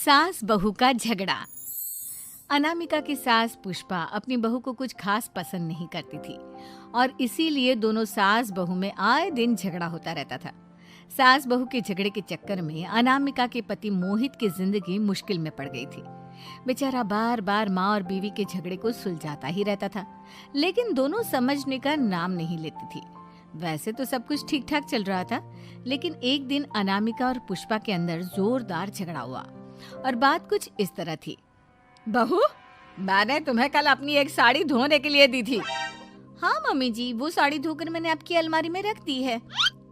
सास बहू का झगड़ा। अनामिका की सास पुष्पा अपनी बहू को कुछ खास पसंद नहीं करती थी और इसीलिए दोनों सास बहू में आए दिन झगड़ा होता रहता था। सास बहू के झगड़े के चक्कर में अनामिका के पति मोहित की जिंदगी मुश्किल में पड़ गई थी। बेचारा बार बार माँ और बीवी के झगड़े को सुलझाता ही रहता था, लेकिन दोनों समझने का नाम नहीं लेती थी। वैसे तो सब कुछ ठीक ठाक चल रहा था, लेकिन एक दिन अनामिका और पुष्पा के अंदर जोरदार झगड़ा हुआ और बात कुछ इस तरह थी। बहू, मैंने तुम्हें कल अपनी एक साड़ी धोने के लिए दी थी। हाँ मम्मी जी, वो साड़ी धोकर मैंने आपकी अलमारी में रख दी है।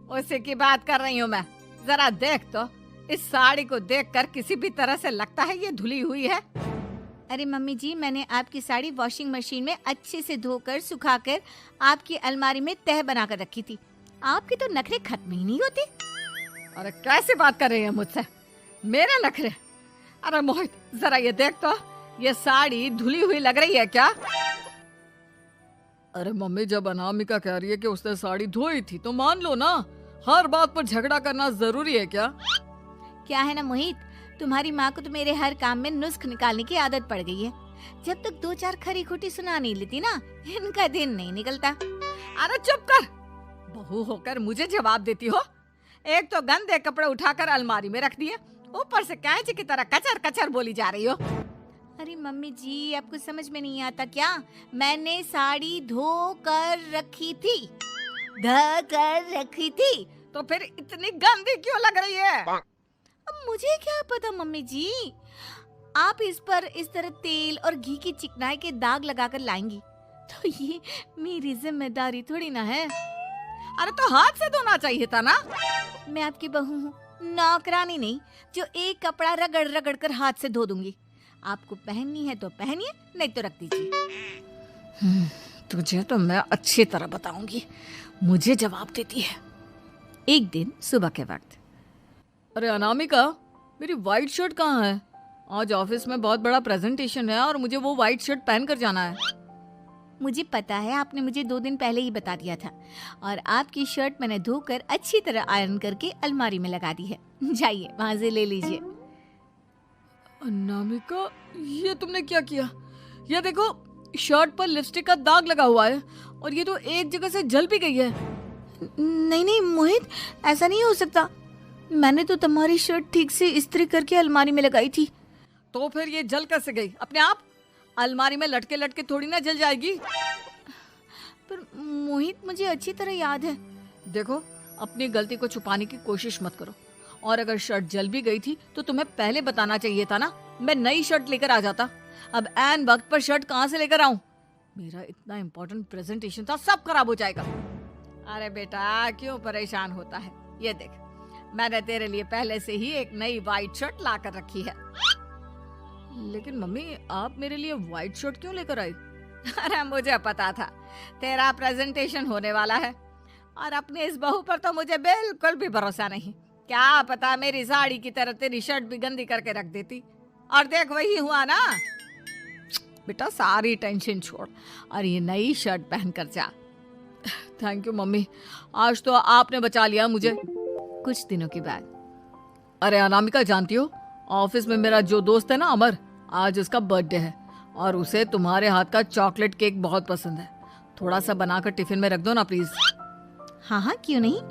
उसी की बात कर रही हूँ मैं। जरा देख तो, इस साड़ी को देखकर किसी भी तरह से लगता है ये धुली हुई है। अरे मम्मी जी, मैंने आपकी साड़ी वॉशिंग मशीन में अच्छे से धोकर सुखाकर आपकी अलमारी में तह बनाकर रखी थी। आपके तो नखरे खत्म ही नहीं होते। अरे कैसे बात कर रही है मुझसे? मेरे नखरे? अरे मोहित, जरा ये देख तो, ये साड़ी धुली हुई लग रही है क्या? अरे मम्मी, जब अनामिका कह रही है कि उसने साड़ी धोई थी तो मान लो ना। हर बात पर झगड़ा करना जरूरी है क्या? क्या है ना मोहित, तुम्हारी माँ को तो मेरे हर काम में नुस्ख निकालने की आदत पड़ गई है। जब तक दो चार खरी खोटी सुना नहीं लेती ना, इनका दिन नहीं निकलता। अरे चुप कर, बहू होकर मुझे जवाब देती हो। एक तो गंदे कपड़े उठाकर अलमारी में रख दिए, ऊपर से कैंची की तरह कचर कचर बोली जा रही हो। अरे मम्मी जी, आपको समझ में नहीं आता क्या? मैंने साड़ी धो कर रखी थी, धो कर रखी थी। तो फिर इतनी गंदी क्यों लग रही है? अब मुझे क्या पता मम्मी जी, आप इस पर इस तरह तेल और घी की चिकनाई के दाग लगाकर लाएंगी तो ये मेरी जिम्मेदारी थोड़ी ना है। अरे तो हाथ से धोना चाहिए था ना। मैं आपकी बहू हूँ, नौकरानी नहीं जो एक कपड़ा रगड़ रगड़ कर हाथ से धो दूंगी। आपको पहननी है तो पहनिए, नहीं तो रख दीजिए। तुझे तो मैं अच्छी तरह बताऊंगी, मुझे जवाब देती है। एक दिन सुबह के वक्त, अरे अनामिका, मेरी व्हाइट शर्ट कहाँ है? आज ऑफिस में बहुत बड़ा प्रेजेंटेशन है और मुझे वो व्हाइट शर्ट पहन कर जाना है। मुझे पता है, आपने मुझे 2 दिन पहले ही बता दिया था और आपकी शर्ट मैंने धोकर अच्छी तरह आयरन करके अलमारी में लगा दी है। जाइए वहां से ले लीजिए। अनामिका, ये तुमने क्या किया? ये देखो, शर्ट पर लिपस्टिक का दाग लगा हुआ है और ये तो एक जगह से जल भी गई है। नहीं नहीं मोहित, ऐसा नहीं हो सकता। मैंने तो तुम्हारी शर्ट ठीक से इस्त्री करके अलमारी में लगाई थी। तो फिर ये जल कैसे गई अपने आप? अलमारी में लटके लटके थोड़ी ना जल जाएगी। पर मोहित, मुझे अच्छी तरह याद है। देखो, अपनी गलती को छुपाने की कोशिश मत करो। और अगर शर्ट जल भी गई थी तो तुम्हें पहले बताना चाहिए था ना। मैं नई शर्ट लेकर आ जाता। अब ऐन वक्त पर शर्ट कहाँ से लेकर आऊं? मेरा इतना इम्पोर्टेंट प्रेजेंटेशन था, सब खराब हो जाएगा। अरे बेटा, क्यों परेशान होता है? ये देख, मैंने तेरे लिए पहले से ही एक नई व्हाइट शर्ट ला कर रखी है। लेकिन मम्मी, आप मेरे लिए व्हाइट शर्ट क्यों लेकर आई? अरे मुझे पता था तेरा प्रेजेंटेशन होने वाला है और अपनी इस बहू पर तो मुझे बिल्कुल भी भरोसा नहीं। क्या पता मेरी साड़ी की तरह तेरी शर्ट भी गंदी करके रख देती। और देख, वही हुआ ना। बेटा, सारी टेंशन छोड़ और ये नई शर्ट पहन कर जा। थैंक यू मम्मी, आज तो आपने बचा लिया मुझे। कुछ दिनों के बाद, अरे अनामिका, जानती हो, ऑफिस में मेरा जो दोस्त है ना अमर, आज उसका बर्थडे है और उसे तुम्हारे हाथ का चॉकलेट केक बहुत पसंद है। थोड़ा सा बनाकर टिफिन में रख दो ना प्लीज। हाँ हाँ, क्यों नहीं।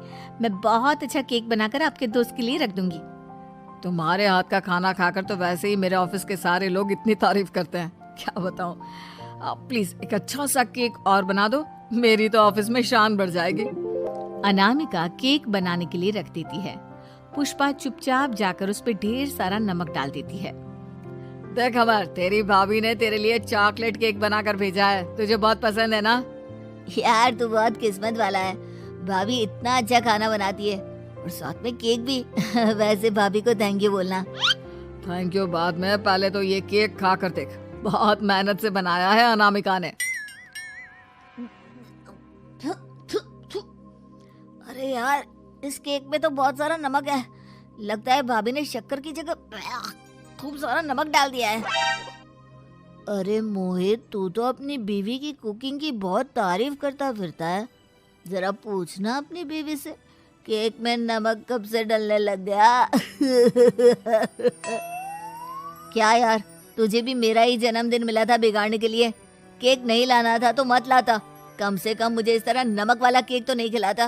मैं बहुत अच्छा केक बनाकर आपके दोस्त के लिए रख दूंगी। तुम्हारे हाथ का खाना खाकर तो वैसे ही मेरे ऑफिस के सारे लोग इतनी तारीफ करते हैं, क्या बताऊं। प्लीज एक अच्छा सा केक और बना दो, मेरी तो ऑफिस में शान बढ़ जाएगी। अनामिका केक बनाने के लिए रख देती है। पुष्पा चुपचाप जाकर उस पर ढेर सारा नमक डाल देती है। देख अमर, तेरी भाभी ने तेरे लिए चॉकलेट केक बनाकर भेजा है, तुझे बहुत पसंद है ना? यार, तू बहुत किस्मत वाला है। भाभी इतना अच्छा खाना बनाती है और साथ में केक भी। वैसे भाभी को थैंक यू बोलना। थैंक यू बाद में, पहले तो ये केक खा कर देख। बहुत मेहनत से बनाया है अनामिका ने। अरे यार, इस केक में तो बहुत सारा नमक है। लगता है भाभी ने शक्कर की जगह खूब सारा नमक डाल दिया है। अरे मोहित, तू तो अपनी बीवी की कुकिंग की बहुत तारीफ करता फिरता है। जरा पूछना अपनी बीवी से, केक में नमक कब से डलने लग गया। क्या यार, तुझे भी मेरा ही जन्मदिन मिला था बिगाड़ने के लिए। केक नहीं लाना था तो मत लाता, कम से कम मुझे इस तरह नमक वाला केक तो नहीं खिलाता।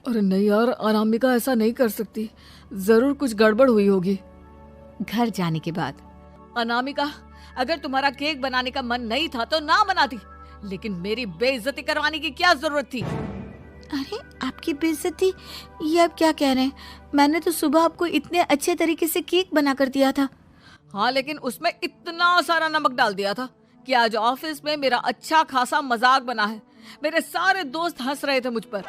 अरे नहीं यार, अनामिका ऐसा नहीं कर सकती, जरूर कुछ गड़बड़ हुई होगी। घर जाने के बाद अनामिका, अगर तुम्हारा केक बनाने का मन नहीं था तो ना बनाती, लेकिन मेरी बेइज्जती करवाने की क्या जरूरत थी? अरे आपकी बेइज्जती, ये आप क्या कह रहे हैं? मैंने तो सुबह आपको इतने अच्छे तरीके से केक बना कर दिया था। हाँ, लेकिन उसमें इतना सारा नमक डाल दिया था कि आज ऑफिस में मेरा अच्छा खासा मजाक बना है। मेरे सारे दोस्त हंस रहे थे मुझ पर।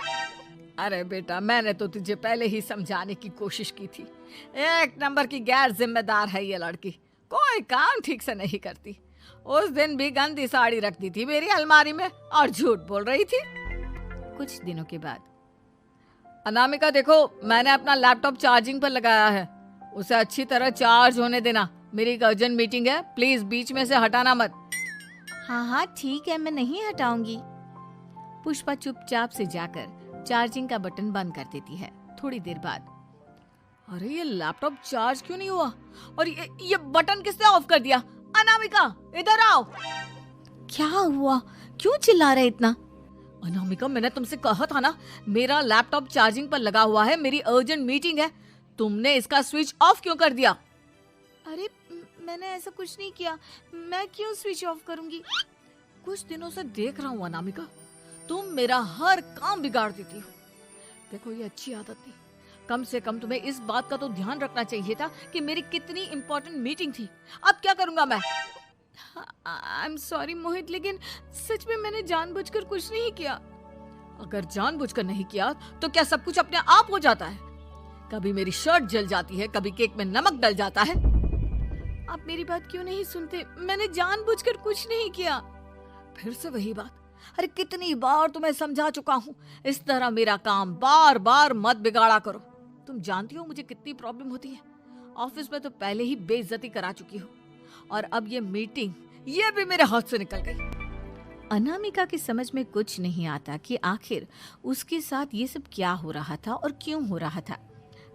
अरे बेटा, मैंने तो तुझे पहले ही समझाने की कोशिश की थी। एक नंबर की गैर जिम्मेदार है ये लड़की, कोई काम ठीक से नहीं करती। उस दिन भी गंदी साड़ी रख दी थी मेरी अलमारी में और झूठ बोल रही थी। कुछ दिनों के बाद अनामिका देखो, मैंने अपना लैपटॉप चार्जिंग पर लगाया है, उसे अच्छी तरह चार्ज होने देना। मेरी एक अर्जेंट मीटिंग है, प्लीज बीच में से हटाना मत। हाँ ठीक है, मैं नहीं हटाऊंगी। पुष्पा चुपचाप से जाकर चार्जिंग का बटन बंद कर देती है। थोड़ी देर बाद अरे ये लैपटॉप चार्ज क्यों नहीं हुआ? और ये बटन किसने ऑफ कर दिया? अनामिका, इधर आओ। क्या हुआ? क्यों चिल्ला रहे इतना? अनामिका, मैंने तुमसे कहा था ना, मेरा लैपटॉप चार्जिंग पर लगा हुआ है, मेरी अर्जेंट मीटिंग है। तुमने इसका स्विच ऑफ क्यों कर दिया? अरे मैंने ऐसा कुछ नहीं किया, मैं क्यों स्विच ऑफ करूंगी? कुछ दिनों से देख रहा हूँ अनामिका, तुम मेरा हर काम बिगाड़ देती हो। देखो, ये अच्छी आदत नहीं। कम से कम तुम्हें इस बात का तो ध्यान रखना चाहिए था कि मेरी कितनी इंपॉर्टेंट मीटिंग थी। अब क्या करूंगा मैं? आई एम सॉरी मोहित, लेकिन सच में मैंने जानबूझकर कुछ नहीं किया। अगर जानबूझकर नहीं किया तो क्या सब कुछ अपने आप हो जाता है? कभी मेरी शर्ट जल जाती है, कभी केक में नमक डल जाता है। आप मेरी बात क्यों नहीं सुनते? मैंने जानबूझकर कुछ नहीं किया। फिर से वही बात। अरे कितनी बार तुम्हें समझा चुका हूँ, इस तरह मेरा काम बार बार मत बिगाड़ा करो। तुम जानती हो मुझे कितनी प्रॉब्लम होती है। ऑफिस में तो पहले ही बेइज्जती करा चुकी हो, और अब ये मीटिंग, ये भी मेरे हाथ से निकल गई। अनामिका की समझ में कुछ नहीं आता कि आखिर उसके साथ ये सब क्या हो रहा था और क्यों हो रहा था।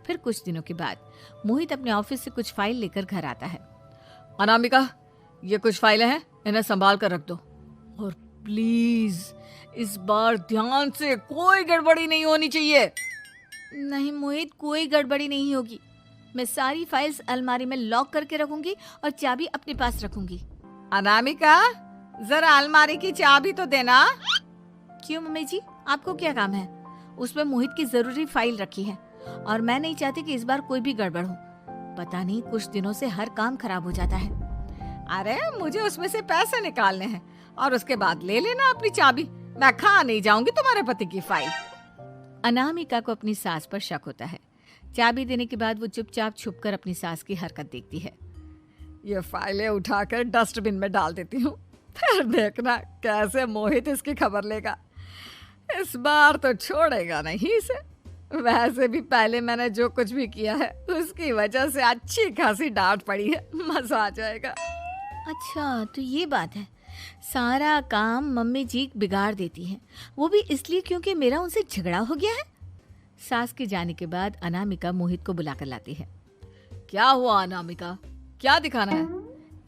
फिर कुछ दिनों के बाद मोहित अपने ऑफिस से कुछ फाइल लेकर घर आता है। अनामिका, ये कुछ फाइलें हैं, इन्हें संभाल कर रख दो, और प्लीज इस बार ध्यान से, कोई गड़बड़ी नहीं होनी चाहिए। नहीं मोहित, कोई गड़बड़ी नहीं होगी। मैं सारी फाइल्स अलमारी में लॉक करके रखूंगी और चाबी अपने पास रखूंगी। अनामिका, जरा अलमारी की चाबी तो देना। क्यों मम्मी जी, आपको क्या काम है? उसमें मोहित की जरूरी फाइल रखी है और मैं नहीं चाहती कि इस बार कोई भी गड़बड़ हो। पता नहीं कुछ दिनों से हर काम खराब हो जाता है। अरे मुझे उसमें से पैसे निकालने हैं और उसके बाद ले लेना अपनी चाबी। मैं खा नहीं जाऊंगी तुम्हारे पति की फाइल। अनामिका को अपनी सास पर शक होता है। चाबी देने के बाद वो चुपचाप छुपकर अपनी सास की हरकत देखती है। ये फाइलें उठाकर डस्टबिन में डाल देती हूँ, फिर देखना कैसे मोहित इसकी खबर लेगा। इस बार तो छोड़ेगा नहीं इसे। वैसे भी पहले मैंने जो कुछ भी किया है उसकी वजह से अच्छी खासी डांट पड़ी है, मजा आ जाएगा। अच्छा, तो ये बात है। सारा काम मम्मी जी बिगाड़ देती हैं, वो भी इसलिए क्योंकि मेरा उनसे झगड़ा हो गया है। सास के जाने के बाद अनामिका मोहित को बुलाकर लाती है। क्या हुआ अनामिका, क्या दिखाना है?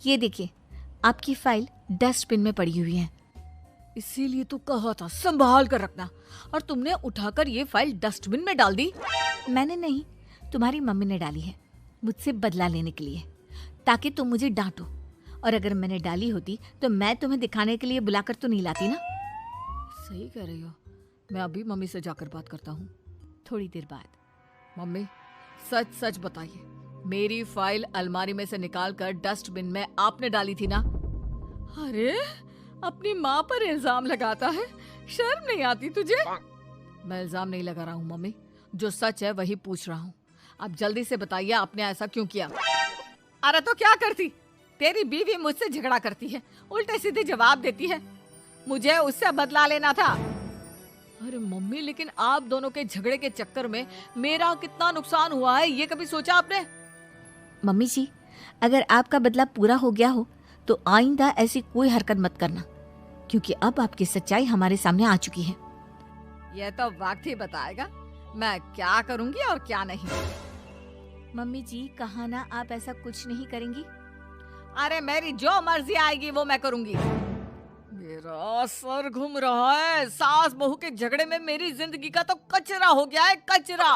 ये देखिए, आपकी फाइल डस्टबिन में पड़ी हुई है। इसीलिए तो कहा था संभाल कर रखना, और तुमने उठाकर ये फाइल डस्टबिन में डाल दी। मैंने नहीं, तुम्हारी मम्मी ने डाली है, मुझसे बदला लेने के लिए, ताकि तुम मुझे डांटो। और अगर मैंने डाली होती तो मैं तुम्हें दिखाने के लिए बुलाकर तो नहीं लाती ना। सही कह रही हो, मैं अभी मम्मी से जाकर बात करता हूँ। थोड़ी देर बाद, मम्मी सच सच बताइए, मेरी फाइल अलमारी में से निकालकर डस्टबिन में आपने डाली थी ना? अरे अपनी माँ पर इल्जाम लगाता है, शर्म नहीं आती तुझे? मैं इल्जाम नहीं लगा रहा हूँ मम्मी, जो सच है वही पूछ रहा हूँ। अब जल्दी से बताइए आपने ऐसा क्यों किया? अरे तो क्या करती, तेरी बीवी मुझसे झगड़ा करती है, उल्टे सीधे जवाब देती है, मुझे उससे बदला लेना था। अरे मम्मी, लेकिन आप दोनों के झगड़े के चक्कर में मेरा कितना नुकसान हुआ है, ये कभी सोचा आपने? मम्मी जी, अगर आपका बदला पूरा हो गया हो तो आइंदा ऐसी कोई हरकत मत करना, क्योंकि अब आपकी सच्चाई हमारे सामने आ चुकी है। यह तो वक्त ही बताएगा मैं क्या करूंगी और क्या नहीं। मम्मी जी, कहा ना आप ऐसा कुछ नहीं करेंगी। अरे मेरी जो मर्जी आएगी वो मैं करूंगी। मेरा सर घूम रहा है। सास बहू के झगड़े में मेरी जिंदगी का तो कचरा हो गया है, कचरा।